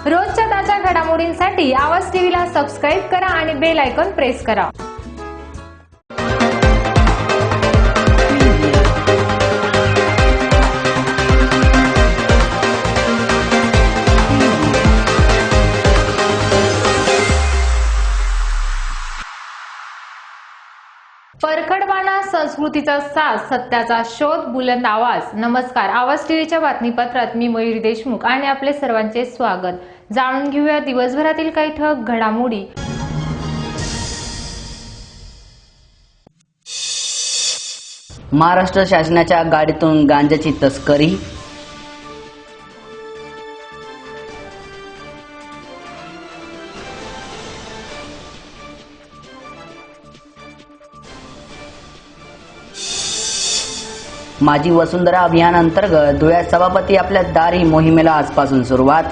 रोजच्या ताज्या घडामोडींसाठी आवाज टीव्हीला सबस्क्राईब करा आणि बेल आयकॉन प्रेस करा। परखडवाना संस्कृतीचा साज, सत्याचा शोध, बुलंद आवाज। नमस्कार, आवाज टीव्हीच्या बातमीपत्रात मी मयुरी देशमुख आणि आपले सर्वांचे स्वागत। जाणून घेऊया दिवसभरातील काही ठळक घडामोडी। महाराष्ट्र शासनाच्या गाडीतून गांजाची तस्करी। माझी वसुंधरा अभियान अंतर्गत धुळ्यात सभापती आपल्या दारी मोहिमेला आजपासून सुरुवात।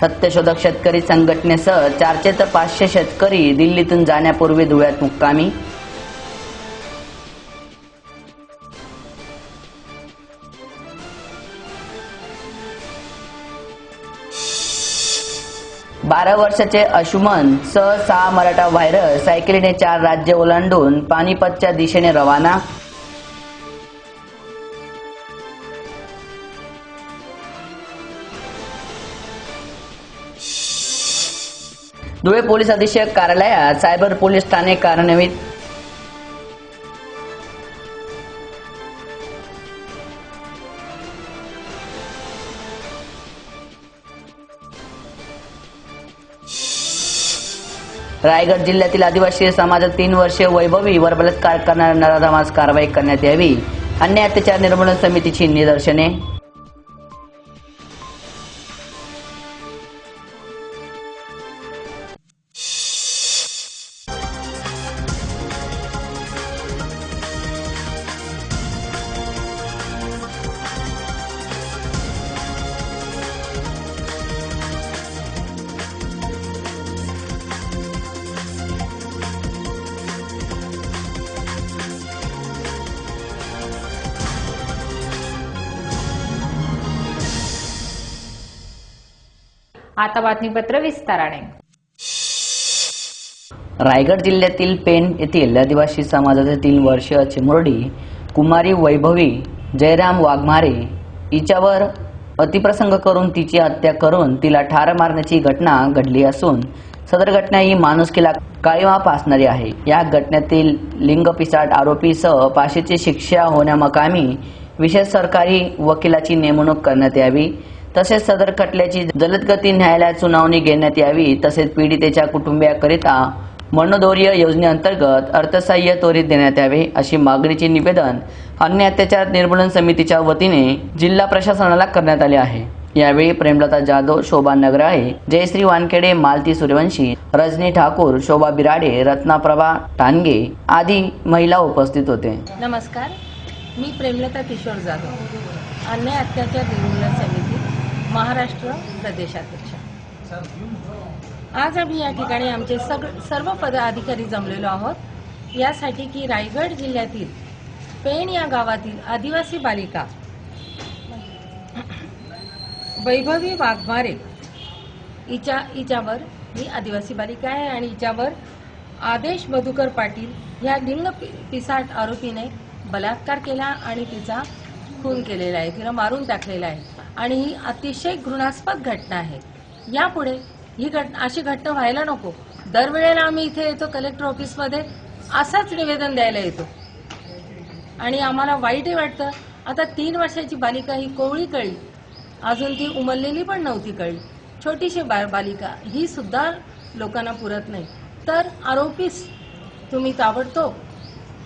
सत्यशोधक शेतकरी संघटनेसह 400 ते 500 शेतकरी दिल्लीतून जाण्यापूर्वी धुळ्यात मुक्कामी। बारा वर्षाचे अशुमन सह 6 मराठा व्हायरस सायकलीने 4 राज्य ओलांडून पानिपतच्या दिशेने रवाना। धुळे पोलीस अधीक्षक कार्यालयात सायबर पोलीस ठाणे कार्यान्वित। रायगड जिल्ह्यातील आदिवासी समाजात 3 वर्षे वैभवी वर बलात्कार करणाऱ्या नराधमास कारवाई करण्यात यावी। अन्याय अत्याचार निर्मूलन समितीची निदर्शने। आता बातमीपत्र विस्ताराने। रायगड जिल्ह्यातील पेण येथील आदिवासी समाजाचे 3 वर्षीय चिमुरडी कुमारी वैभवी जयराम वाघमारे हिच्यावर अतिप्रसंग करून तिची हत्या करून तिला ठार मारण्याची घटना घडली असून सदर घटना ही माणुसकीला काळिमा फासणारी आहे। या घटनेतील लिंगपिसाट आरोपीसह फाशीची शिक्षा होण्यामकामी विशेष सरकारी वकिलाची नेमणूक करण्यात यावी। तसेच सदर खटल्याची जलदगती न्यायालयात सुनावणी घेण्यात यावी। तसेच पीडितेच्या कुटुंबियाकरिता मरणोधैर्य योजनेअंतर्गत अर्थसहाय्य त्वरित देण्यात यावे अशी मागणीचे निवेदन अन्याय अत्याचार निर्मूलन समितीच्या वतीने जिल्हा प्रशासनाला करण्यात आले आहे। यावेळी प्रेमलता जाधव, शोभा नगराळे, जयश्री वानखेडे, मालती सूर्यवंशी, रजनी ठाकूर, शोभा बिराडे, रत्नाप्रभा टानगे आदी महिला उपस्थित होते। नमस्कार, मी प्रेमलता किशोर जाधव, अन्याय अत्याचार निर्मूलन समिती महाराष्ट्र प्रदेशाध्यक्ष। आज आम्ही या ठिकाणी आमचे सर्व पदाधिकारी जमलेलो आहोत यासाठी की रायगड जिल्ह्यातील पेण या गावातील आदिवासी बालिका वैभवी वाघमारे हिच्यावर ही आदिवासी बालिका आहे आणि हिच्यावर आदेश मधुकर पाटील या लिंग पिसाट आरोपीने बलात्कार केला आणि तिचा खून केलेला आहे, तिला मारून टाकलेला आहे आणि ही अतिशय घृणास्पद घटना आहे। यापुढे ही अशी घटना व्हायला नको। दरवेळेला आम्ही इथे येतो कलेक्टर ऑफिसमध्ये असंच निवेदन द्यायला येतो आणि आम्हाला वाईटही वाटतं। आता 3 वर्षाची बालिका ही कोवळी कळली, अजून ती उमललेली पण नव्हती कळली, छोटीशी बालिका ही सुद्धा लोकांना पुरत नाही। तर आरोपीस तुम्ही ताबडतोब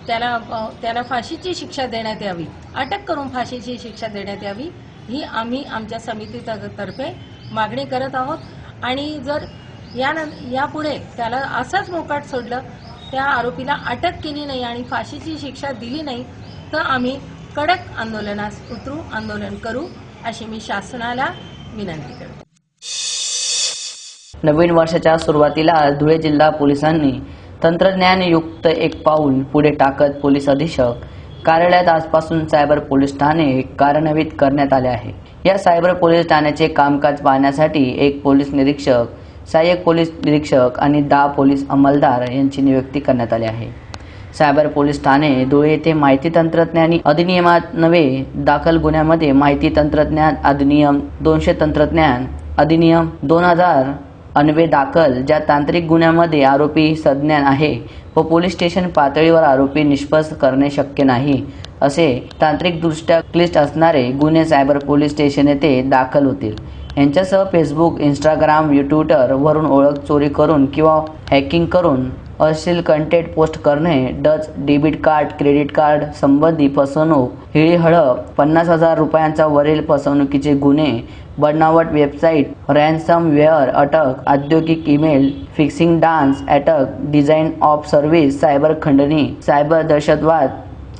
त्याला फाशीची शिक्षा देण्यात यावी, अटक करून फाशीची शिक्षा देण्यात यावी ही आम्ही आमच्या समितीतर्फे मागणी करत आहोत। आणि जर यापुढे त्याला असंच मोकाट सोडलं, त्या आरोपीला अटक केली नाही आणि फाशीची शिक्षा दिली नाही तर आम्ही कडक आंदोलनास उतरू, आंदोलन करू अशी मी शासनाला विनंती करते। नवीन वर्षाच्या सुरुवातीला धुळे जिल्हा पोलिसांनी तंत्रज्ञानयुक्त एक पाऊल पुढे टाकत पोलीस अधीक्षक कार्यालयात आजपासून सायबर पोलीस ठाणे कार्यान्वित करण्यात आले आहे. या सायबर पोलीस ठाण्याचे कामकाज पाहण्यासाठी एक पोलीस निरीक्षक, सहाय्यक पोलीस निरीक्षक आणि 10 पोलीस अंमलदार यांची नियुक्ती करण्यात आली आहे. सायबर पोलीस ठाणे धुळे येथे माहिती तंत्रज्ञान अधिनियमान्वये दाखल गुन्ह्यामध्ये माहिती तंत्रज्ञान अधिनियम 200 तंत्रज्ञान अधिनियम 2000 अन्वये दाखल ज्या तांत्रिक गुन्ह्यामध्ये आरोपी सज्ञान आहे व पोलीस स्टेशन पातळीवर आरोपी निष्पन्न करणे शक्य नाही असे तांत्रिकदृष्ट्या क्लिष्ट असणारे गुन्हे सायबर पोलीस स्टेशन येथे दाखल होतील. यांच्यासह फेसबुक, इंस्टाग्राम, ट्विटर वरून ओळख चोरी करून किंवा हॅकिंग करून अश्लील कंटेंट पोस्ट करणे, Dutch debit card, credit card संबंधी फसवणूक, हिळीहळप, 50,000 रुपयांचा वरील फसवणुकीचे गुन्हे, बनावट वेबसाईट, रॅन्समवेअर अटक, औद्योगिक email fishing, dance attack, design of service, cyber खंडणी, सायबर दहशतवाद,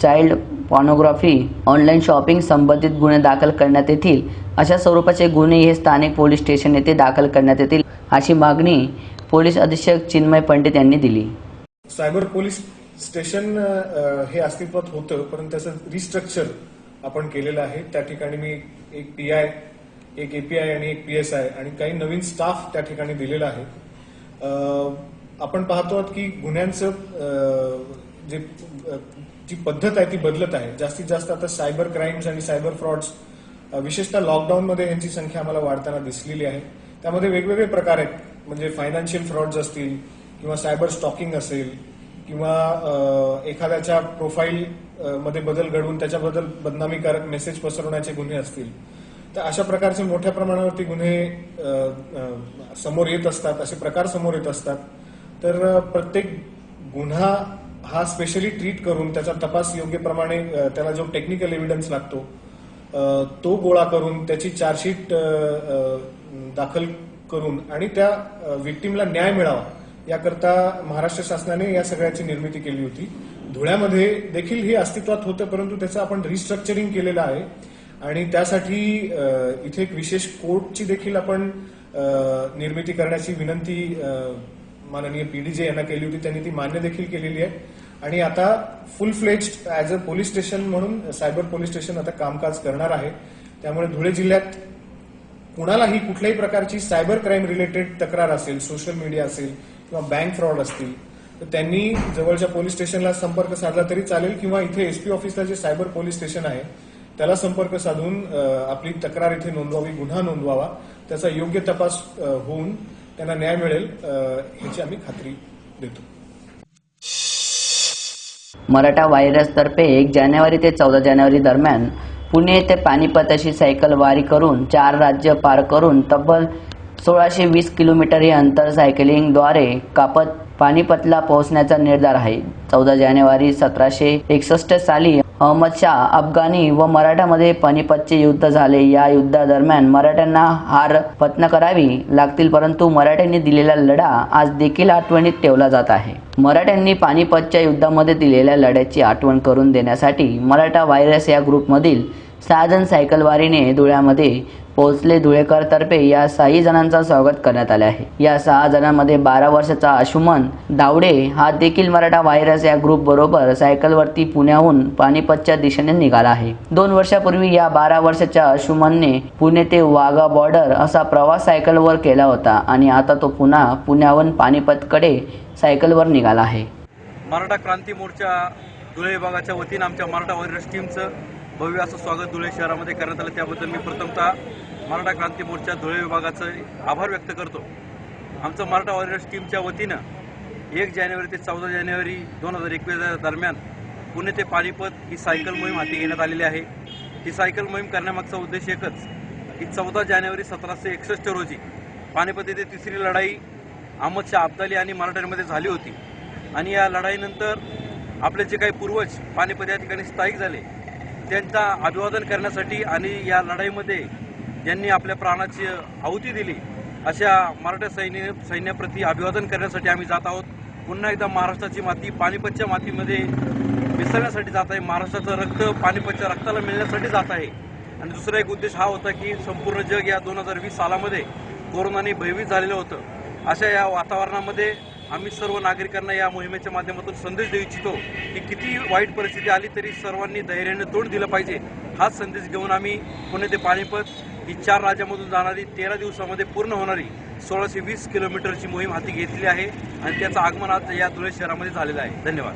चाइल्ड पॉर्नोग्राफी, ऑनलाईन शॉपिंग संबंधित गुन्हे दाखल करण्यात येतील. अशा स्वरूपाचे गुन्हे हे स्थानिक पोलीस स्टेशन येथे दाखल करण्यात येतील अशी मागणी पोलीस अधीक्षक चिन्मय पंडित यांनी दिली. सायबर पोलीस स्टेशन हे अस्तित्वात होतं, परंतु त्याचं रिस्ट्रक्चर आपण केलेलं आहे. त्या ठिकाणी मी एक PI, एक API आणि एक PSI आणि काही नवीन स्टाफ त्या ठिकाणी दिलेला आहे. आपण पाहतो की गुन्ह्यांचं जी पद्धत आहे ती बदलत आहे. जास्तीत जास्त आता सायबर क्राईम्स आणि सायबर फ्रॉड्स विशेषतः लॉकडाऊनमध्ये यांची संख्या आम्हाला वाढताना दिसलेली आहे. त्यामध्ये वेगवेगळे प्रकार आहेत, म्हणजे फायनान्शियल फ्रॉड्स असतील किंवा सायबर स्टॉकिंग असेल किंवा एखाद्याच्या प्रोफाईल मध्ये बदल घडवून त्याच्याबद्दल बदनामीकारक मेसेज पसरवण्याचे गुन्हे असतील. तर अशा प्रकारचे मोठ्या प्रमाणावरती गुन्हे समोर येत असतात, असे प्रकार समोर येत असतात. तर प्रत्येक गुन्हा हा स्पेशली ट्रीट करून त्याचा तपास योग्य प्रमाणे त्याला जो टेक्निकल एव्हिडन्स लागतो तो गोळा करून त्याची चार्जशीट दाखल करून आणि त्या विक्टीमला न्याय मिळावा याकरता महाराष्ट्र शासनाने या सगळ्याची निर्मिती केली होती. धुळ्यामध्ये देखील हे अस्तित्वात होतं, परंतु त्याचं आपण रिस्ट्रक्चरिंग केलेलं आहे आणि त्यासाठी इथे एक विशेष कोर्टची देखील आपण निर्मिती करण्याची विनंती माननीय PDJ यांना केली होती. त्यांनी ती मान्य देखील केलेली आहे आणि आता फुल fledged as a police station म्हणून सायबर पोलीस स्टेशन आता कामकाज करणार आहे. त्यामुळे धुळे जिल्ह्यात कुणालाही कुठल्याही प्रकारची सायबर क्राईम रिलेटेड तक्रार असेल, सोशल मीडिया असेल किंवा बँक फ्रॉड असतील तर त्यांनी जवळच्या पोलीस स्टेशनला संपर्क साधला तरी चालेल किंवा इथे SP ऑफिसला जे सायबर पोलीस स्टेशन आहे त्याला संपर्क साधून आपली तक्रार इथे नोंदवावी, गुन्हा नोंदवावा, त्याचा योग्य तपास होऊन त्यांना न्याय मिळेल ह्याची आम्ही खात्री देतो. मराठा व्हायरसतर्फे 1 जानेवारी ते 14 जानेवारी दरम्यान पुणे ते पानिपत अशी सायकल वारी करून 4 राज्य पार करून तब्बल 1620 किलोमीटर हे अंतर सायकलिंगद्वारे कापत पानिपतला पोहोचण्याचा निर्धार आहे. 14 जानेवारी 1761 साली अहमद शाह अफगाणी व मराठामध्ये पानिपतचे युद्ध झाले. या युद्धादरम्यान मराठ्यांना हार पत्करावी लागतील, परंतु मराठ्यांनी दिलेला लढा आज देखील आठवणीत ठेवला जात आहे. मराठ्यांनी पानिपतच्या युद्धामध्ये दिलेल्या लढ्याची आठवण करून देण्यासाठी मराठा व्हायरस या ग्रुपमधील 6 जण सायकलवारीने धुळ्यामध्ये पोहोचले. धुळेकरतर्फे या 6 जणांचा स्वागत करण्यात आले आहे. या 6 जणांमध्ये 12 वर्षाचा अंशुमन दावडे हा देखील मराठा व्हायरस या ग्रुप बरोबर सायकलवरती पुण्याहून पानिपतच्या दिशेने निघाला आहे. 2 वर्षापूर्वी या 12 वर्षाच्या अंशुमनने पुणे ते वाघा बॉर्डर असा प्रवास सायकलवर केला होता आणि आता तो पुन्हा पुण्याहून पानिपतकडे सायकलवर निघाला आहे. मराठा क्रांती मोर्चा धुळे विभागाच्या वतीने आमच्या मराठा व्हायरस टीमचं भव्य असं स्वागत धुळे शहरामध्ये करण्यात आलं. त्याबद्दल मी प्रथमतः मराठा क्रांती मोर्चा धुळे विभागाचे आभार व्यक्त करतो. आमचं मराठा व्हायरस टीमच्या वतीनं 1 जानेवारी ते 14 जानेवारी 2021 दरम्यान पुणे ते पानिपत ही सायकल मोहीम हाती घेण्यात आलेली आहे. ही सायकल मोहीम करण्यामागचा उद्देश एकच की 14 जानेवारी 1761 रोजी पानिपत येथे तिसरी लढाई अहमद शाह अब्दाली आणि मराठ्यांमध्ये झाली होती आणि या लढाईनंतर आपले जे काही पूर्वज पानिपत या ठिकाणी स्थायिक झाले त्यांचा अभिवादन करण्यासाठी आणि या लढाईमध्ये ज्यांनी आपल्या प्राणाची आहुती दिली अशा मराठा सैन्याप्रती अभिवादन करण्यासाठी आम्ही जात आहोत. पुन्हा एकदा महाराष्ट्राची माती पानिपतच्या मातीमध्ये मिसळण्यासाठी जात आहे. महाराष्ट्राचं रक्त पानिपतच्या रक्ताला मिळण्यासाठी जात आहे. आणि दुसरा एक उद्देश हा होता की संपूर्ण जग या 2020 सालामध्ये कोरोनाने भयभीत झालेलं होतं. अशा या वातावरणामध्ये आम्ही सर्व नागरिकांना या मोहिमेच्या माध्यमातून संदेश देऊ इच्छितो की किती वाईट परिस्थिती आली तरी सर्वांनी धैर्याने तोंड दिलं पाहिजे. हाच संदेश घेऊन आम्ही पुणे ते पानिपत ही 4 राज्यामधून जाणारी 13 दिवसामध्ये पूर्ण होणारी 1620 किलोमीटरची मोहीम हाती घेतली आहे आणि त्याचं आगमन आज या धुळे शहरामध्ये झालेलं आहे. धन्यवाद.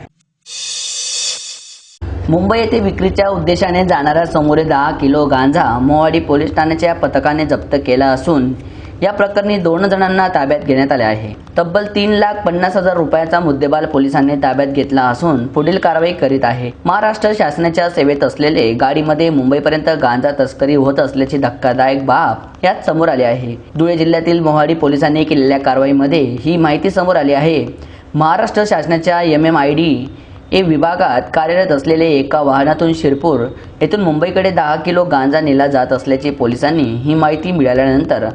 मुंबई येथे विक्रीच्या उद्देशाने जाणाऱ्या सुमारे 10 किलो गांजा मोहाडी पोलीस ठाण्याच्या पथकाने जप्त केला असून या प्रकरणी 2 जणांना ताब्यात घेण्यात आले आहे. तब्बल 3,50,000 रुपयाचा मुद्देमाल पोलिसांनी ताब्यात घेतला असून पुढील कारवाई करीत आहे. महाराष्ट्र शासनाच्या सेवेत असलेले गाडीमध्ये मुंबईपर्यंत गांजा तस्करी होत असल्याची धक्कादायक बाब यात समोर आली आहे. धुळे जिल्ह्यातील मोहाडी पोलिसांनी केलेल्या कारवाईमध्ये ही माहिती समोर आली आहे. महाराष्ट्र शासनाच्या MMID विभागात कार्यरत असलेले एका वाहनातून शिरपूर येथून मुंबईकडे 10 किलो गांजा नेला जात असल्याची पोलिसांनी ही माहिती मिळाल्यानंतर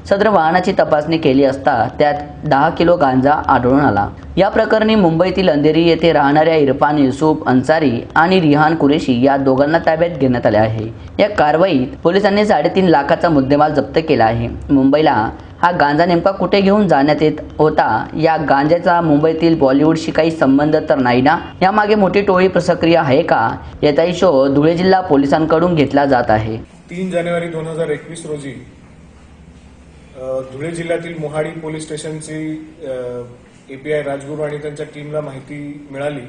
सदर वाहनाची तपासणी केली असता त्यात 10 किलो गांजा आढळून आला. या प्रकरणी मुंबईतील अंधेरी येथे राहणाऱ्या इरफान युसुफ अन्सारी आणि रिहान कुरेशी या दोघांना ताब्यात घेण्यात आले आहे. या कारवाईत पोलिसांनी 3.5 लाखाचा मुद्देमाल जप्त केला आहे. मुंबईला हा गांजा नेमका कुठे घेऊन जाण्यात येत होता, या गांजाचा मुंबईतील बॉलिवूडशी काही संबंध तर नाही ना, यामागे मोठी टोळी प्रक्रिया आहे का, याचाही शोध धुळे जिल्हा पोलिसांकडून घेतला जात आहे. 3 जानेवारी 2021 रोजी धुळे जिल्ह्यातील मोहाडी पोलीस स्टेशनची API राजगुरू आणि त्यांच्या टीमला माहिती मिळाली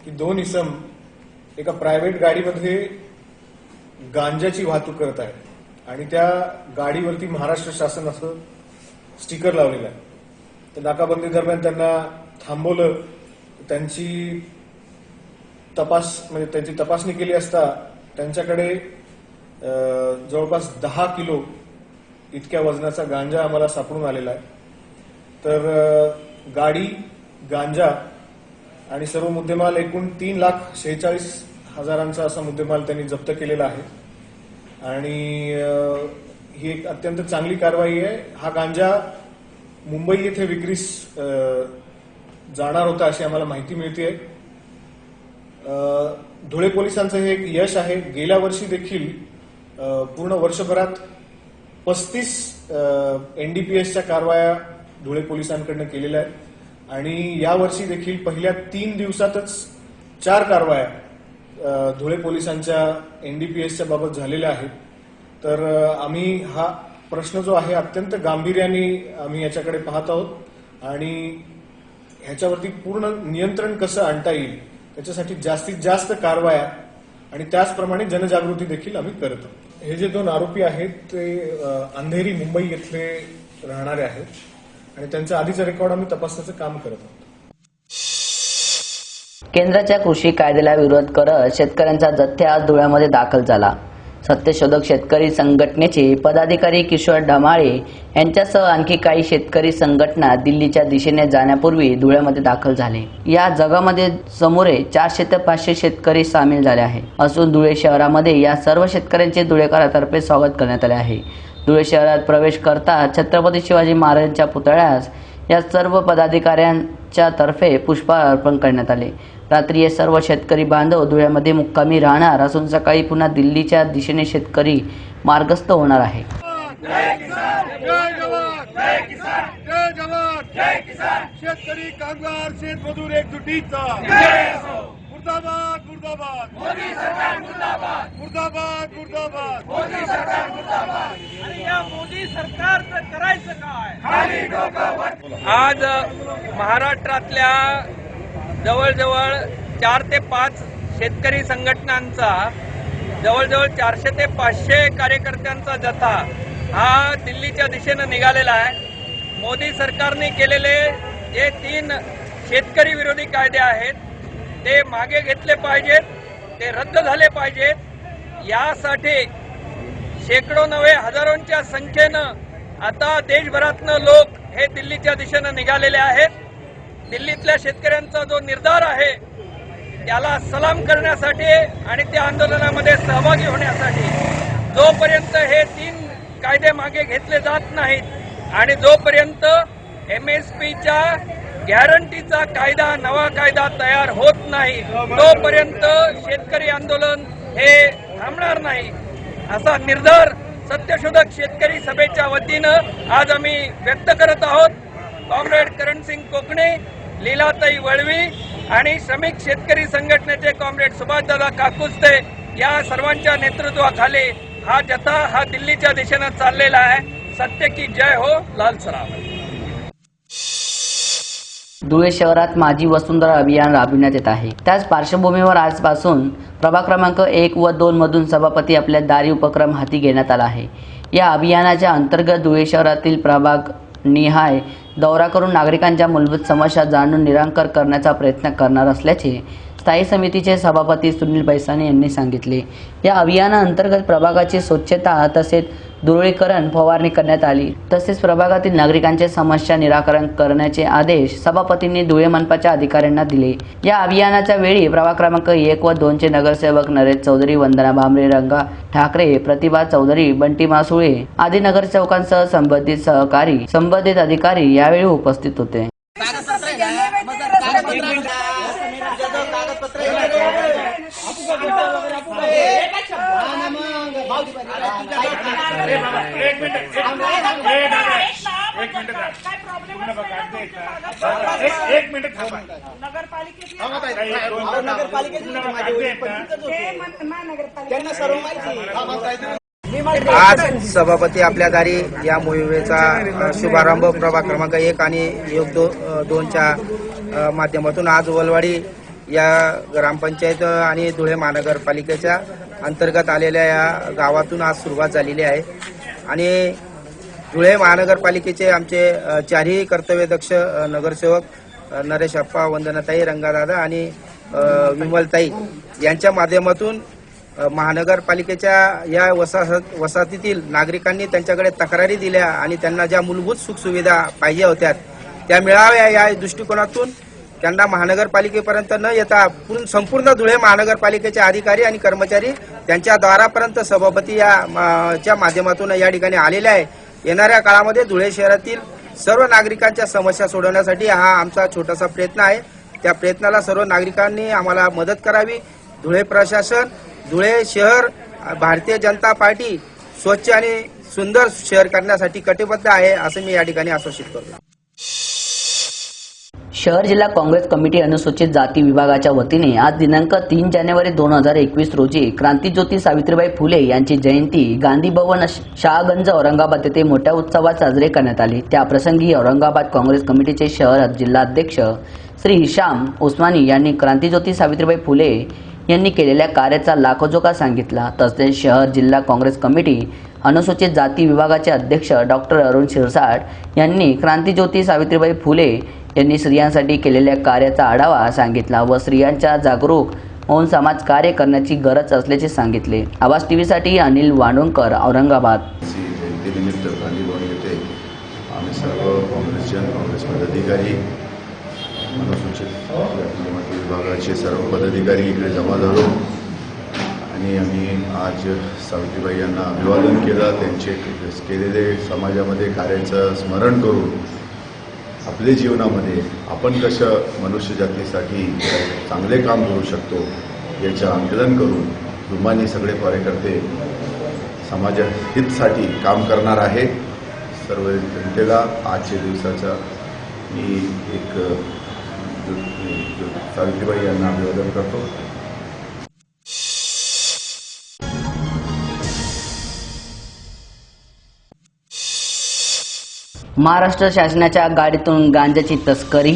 की 2 इसम एका प्रायव्हेट गाडीमध्ये गांजाची वाहतूक करत आहेत आणि त्या गाडीवरती महाराष्ट्र शासन असं स्टिकर लावलेलं आहे. तर नाकाबंदी दरम्यान त्यांना थांबवलं. त्यांची तपासणी केली असता त्यांच्याकडे जवळपास 10 किलो इतक्या वजनाचा गांजा आम्हाला सापडून आलेला आहे. तर गाडी, गांजा आणि सर्व मुद्देमाल एकूण 3,46,000 असा मुद्देमाल त्यांनी जप्त केलेला आहे आणि ही एक अत्यंत चांगली कारवाई आहे. हा गांजा मुंबई येथे विक्रीस जाणार होता अशी आम्हाला माहिती मिळते. धुळे पोलिसांचं हे एक यश आहे. गेल्या वर्षी देखील पूर्ण वर्षभरात 35 NDPSच्या कारवाया धुळे पोलिसांकडून केलेल्या आहेत आणि यावर्षी देखील पहिल्या 3 दिवसातच 4 कारवाया धुळे पोलिसांच्या NDPSच्या बाबत झालेल्या आहेत. तर आम्ही हा प्रश्न जो आहे अत्यंत गांभीर्याने आम्ही याच्याकडे पाहत आहोत आणि ह्याच्यावरती पूर्ण नियंत्रण कसं आणता येईल त्याच्यासाठी जास्तीत जास्त कारवाया आणि त्याचप्रमाणे जनजागृती देखील आम्ही करत आहोत. हे जे 2 आरोपी आहेत ते अंधेरी मुंबई येथले राहणारे आहेत आणि त्यांचा आधीचा रेकॉर्ड आम्ही तपासण्याचं काम करत आहोत. केंद्राच्या कृषी कायद्याला विरोध करत शेतकऱ्यांचा जथ्था आज धुळ्यामध्ये दाखल झाला. सत्यशोधक शेतकरी संघटनेचे पदाधिकारी किशोर ढमाळे यांच्यासह आणखी काही शेतकरी संघटना दिल्लीच्या दिशेने जाण्यापूर्वी धुळ्यामध्ये दाखल झाले. या जगामध्ये समोरे 400 ते 500 शेतकरी सामील झाले आहे असून धुळे शहरामध्ये या सर्व शेतकऱ्यांचे धुळेकरांतर्फे स्वागत करण्यात आले आहे. धुळे शहरात प्रवेश करता छत्रपती शिवाजी महाराजांच्या पुतळ्यास या सर्व पदाधिकाऱ्यांच्या तर्फे पुष्पहार अर्पण करण्यात आले. रात्री हे सर्व शेतकरी बांधव धुळ्यामध्ये मुक्कामी राहणार असून सकाळी पुन्हा दिल्लीच्या दिशेने शेतकरी मार्गस्थ होणार आहे. शेतकरी कामगार शेतमजूर एकजुटीचा मुर्दाबाद मुर्दाबाद मोदी सरकार मुर्दाबाद मुर्दाबाद मुर्दाबाद मोदी सरकार मुर्दाबाद. आणि या मोदी सरकारचं करायचं काय? खाली डोकं वर. आज महाराष्ट्रातल्या जवळजवळ 4 ते 5 शेतकरी संघटनांचा जवळजवळ 400 ते 500 कार्यकर्त्यांचा जथा हा दिल्लीच्या दिशेनं निघालेला आहे. मोदी सरकारने केलेले जे 3 शेतकरी विरोधी कायदे आहेत ते मागे घेतले पाहिजेत, ते रद्द झाले पाहिजेत. यासाठी शेकडो नव्हे हजारोंच्या संख्येनं आता देशभरातनं लोक हे दिल्लीच्या दिशेनं निघालेले आहेत. दिल्लीतल्या शेतकऱ्यांचा जो निर्धार आहे त्याला सलाम करण्यासाठी आणि त्या आंदोलनामध्ये सहभागी होण्यासाठी जोपर्यंत हे 3 कायदे मागे घेतले जात नाहीत आणि जोपर्यंत MSPच्या गॅरंटीचा कायदा, नवा कायदा तयार होत नाही तोपर्यंत शेतकरी आंदोलन हे थांबणार नाही असा निर्धार सत्यशोधक शेतकरी सभेच्या वतीनं आज आम्ही व्यक्त करत आहोत. कॉम्रेड करणसिंग कोकणे, लीलाताई वळवी आणि श्रमिक शेतकरी संघटनेचे कॉम्रेड सुभाषदादा काकुस्ते या सर्वांच्या नेतृत्वाखाली हा जथा हा दिल्लीच्या दिशेनं चाललेला आहे. सत्य की जय हो. लाल सलाम. धुळे शहरात माझी वसुंधरा अभियान राबविण्यात येत आहे. त्याच पार्श्वभूमीवर आजपासून प्रभाग क्रमांक 1 व 2 मधून सभापती आपल्या दारी उपक्रम हाती घेण्यात आला आहे. या अभियानाच्या अंतर्गत धुळे शहरातील प्रभाग निहाय दौरा करून नागरिकांच्या मूलभूत समस्या जाणून निराकरण करण्याचा प्रयत्न करणार असल्याचे स्थायी समितीचे सभापती सुनील पैसाने यांनी सांगितले. या अभियानाअंतर्गत प्रभागाची स्वच्छता तसेच धुळीकरण फवारणी करण्यात आली. तसेच प्रभागातील नागरिकांचे समस्या निराकरण करण्याचे आदेश सभापतींनी धुळे मनपाच्या अधिकाऱ्यांना दिले. या अभियानाच्या वेळी प्रभाग क्रमांक 1 व 2 चे नगरसेवक नरेश चौधरी, वंदना भांबरे, रंगा ठाकरे, प्रतिभा चौधरी, बंटी मासुळे आदी नगरसेवकांसह संबंधित अधिकारी यावेळी उपस्थित होते. आज सभापती आपल्या दारी या मोहिमेचा शुभारंभ प्रभाग क्रमांक 1 आणि योग 2च्या माध्यमातून आज वलवाडी या ग्रामपंचायत आणि धुळे महानगरपालिकेच्या अंतर्गत आलेल्या या गावातून आज सुरुवात झालेली आहे. आणि धुळे महानगरपालिकेचे आमचे चारही कर्तव्यदक्ष नगरसेवक नरेश अप्पा, वंदनाताई, रंगादादा आणि विमलताई यांच्या माध्यमातून महानगरपालिकेच्या या वसाहतीतील नागरिकांनी त्यांच्याकडे तक्रारी दिल्या आणि त्यांना ज्या मूलभूत सुखसुविधा पाहिजे होत्या त्या मिळाव्या या दृष्टिकोनातून त्यांना महानगरपालिकेपर्यंत न येता संपूर्ण धुळे महानगरपालिकेचे अधिकारी आणि कर्मचारी त्यांच्या दारापर्यंत सभापती च्या माध्यमातून या ठिकाणी आलेले आहे. येणाऱ्या काळामध्ये धुळे शहरातील सर्व नागरिकांच्या समस्या सोडवण्यासाठी हा आमचा छोटासा प्रयत्न आहे. त्या प्रयत्नाला सर्व नागरिकांनी आम्हाला मदत करावी. धुळे प्रशासन, धुळे शहर, भारतीय जनता पार्टी स्वच्छ आणि सुंदर शहर करण्यासाठी कटिबद्ध आहे असं मी या ठिकाणी आश्वासित करतो. शहर जिल्हा काँग्रेस कमिटी अनुसूचित जाती विभागाच्या वतीने आज दिनांक 3 जानेवारी 2021 रोजी क्रांतीज्योती सावित्रीबाई फुले यांची जयंती गांधी भवन शहागंज औरंगाबाद येथे मोठ्या उत्सवात साजरे करण्यात आले. त्याप्रसंगी औरंगाबाद काँग्रेस कमिटीचे शहर जिल्हाध्यक्ष श्री हिशाम उस्मानी यांनी क्रांतीज्योती सावित्रीबाई फुले यांनी केलेल्या कार्याचा लाखोजोखा सांगितला. तसेच शहर जिल्हा काँग्रेस कमिटी अनुसूचित जाती विभागाचे अध्यक्ष डॉक्टर अरुण शिरसाट यांनी क्रांतीज्योती सावित्रीबाई फुले यांनी स्त्रियांसाठी केलेल्या कार्याचा आढावा सांगितला व स्त्रियांच्या जागरूक होऊन समाज कार्य करण्याची गरज असल्याचे सांगितले. आवाज टीव्हीसाठी अनिल वांडोंकर, औरंगाबाद. जयंतीनिमित्त गांधी भवन येथे आम्ही सर्व काँग्रेस पदाधिकारी, अनुसूचित जाती विभागाचे सर्व पदाधिकारी इकडे जमा झालो आणि आम्ही आज सावित्रीबाई यांना अभिवादन केलं. त्यांचे केलेले समाजामध्ये कार्याचं स्मरण करून आपल्या जीवनामध्ये आपण कसं मनुष्य जातीसाठी चांगले काम करू शकतो याचं आकलन करून जुमानी सगळे कार्यकर्ते समाजहितसाठी काम करणार आहे. सर्व जनतेला आजच्या दिवसाचा मी एक सावित्रीबाई यांना अभिवादन करतो. महाराष्ट्र शासनाच्या गाडीतून गांजाची तस्करी.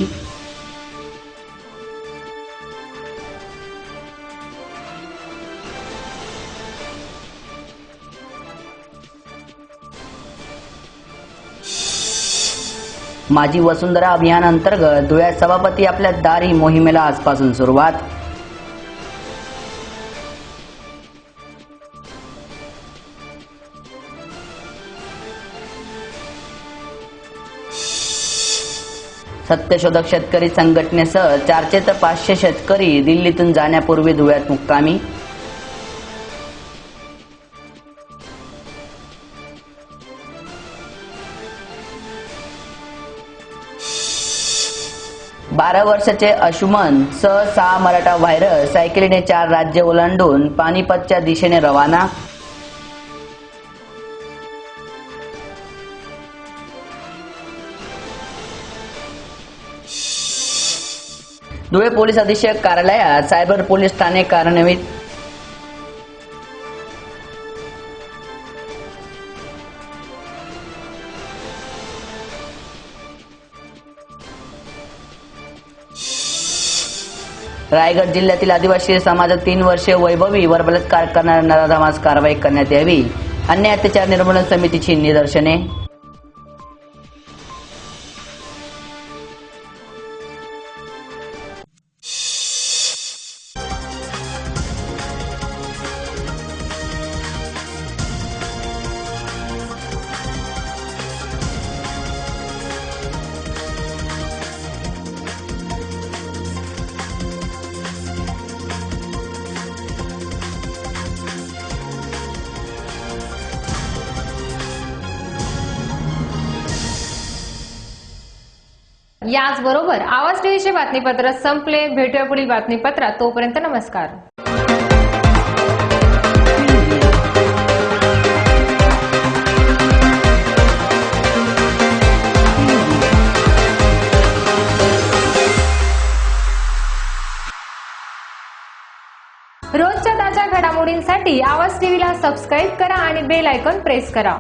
माझी वसुंधरा अभियान अंतर्गत धुळ्यात सभापती आपल्या दारी मोहिमेला आजपासून सुरुवात. सत्यशोधक शेतकरी संघटनेसह 400 ते 500 शेतकरी दिल्लीतून जाण्यापूर्वी धुळ्यात मुक्कामी. बारा वर्षाचे अंशुमन सह 6 मराठा व्हायरस सायकलीने 4 राज्य ओलांडून पानिपतच्या दिशेने रवाना. धुळे पोलीस अधीक्षक कार्यालयात सायबर पोलीस ठाणे कार्यान्वित. रायगड जिल्ह्यातील आदिवासी समाजात 3 वर्षे वैभवी वर बलात्कार करणाऱ्या नराधमास कारवाई करण्यात यावी. अन्याय अत्याचार निर्मूलन समितीची निदर्शने. याचबरोबर आवाज टीव्हीचे बातमीपत्र संपले. भेटूया पुढील बातमीपत्रात. तोपर्यंत नमस्कार. रोजच्या ताज्या घडामोडींसाठी आवाज टीव्हीला सबस्क्राईब करा आणि बेल आयकॉन प्रेस करा.